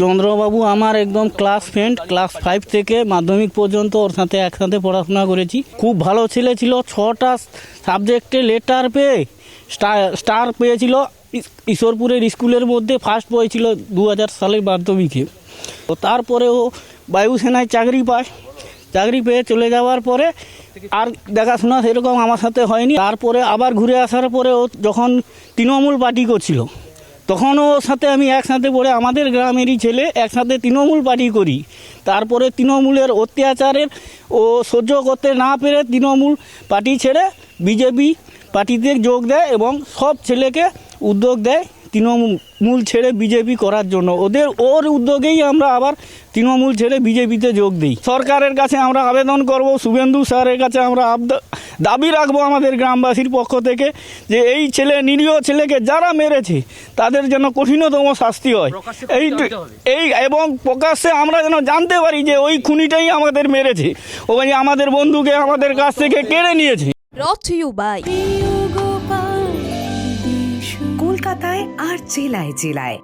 চন্দ্রবাবু আমার একদম class friend, class 5 থেকে মাধ্যমিক পর্যন্ত ওর সাথে একসাথে পড়াশোনা করেছি। খুব ভালো ছেলে ছিল, 6টা সাবজেক্টে লেটার পেয়ে স্টার পেয়েছিল। ঈশ্বরপুরের স্কুলের মধ্যে ফার্স্ট পেয়েছিল 2000 সালের মাধ্যমিকে। তো তারপরে ও বায়ুসেনায় চাকরি পায়। চাকরি পেয়ে চলে যাওয়ার পরে আর দেখাশোনা সেরকম আমার সাথে হয়নি। তারপরে আবার ঘুরে আসার পরে ও যখন তৃণমূল পার্টি করছিল, তখন ওর সাথে আমি একসাথে পড়ে, আমাদের গ্রামেরই ছেলে, একসাথে তৃণমূল পার্টি করি। তারপরে তৃণমূলের অত্যাচারের ও সহ্য করতে না পেরে তৃণমূল পার্টি ছেড়ে বিজেপি পার্টিতে যোগ দেয় এবং সব ছেলেকে উদ্যোগ দেয় তৃণমূল ছেড়ে বিজেপি করার জন্য। ওর উদ্যোগেই আমরা আবার তৃণমূল ছেড়ে বিজেপিতে যোগ দিই। সরকারের কাছে আমরা আবেদন করব, শুভেন্দু স্যারের কাছে আমরা দাবি রাখবো আমাদের গ্রামবাসীর পক্ষ থেকে, যে এই নিরীহ ছেলেকে যারা মেরেছে তাদের যেন কঠিনতম শাস্তি হয়। এই এবং প্রকাশ্যে আমরা যেন জানতে পারি যে ওই খুনিটাই আমাদের মেরেছে, ওই আমাদের বন্ধুকে আমাদের কাছ থেকে কেড়ে নিয়েছে। Brought to you by কলকাতায় আর জেলায় জেলায়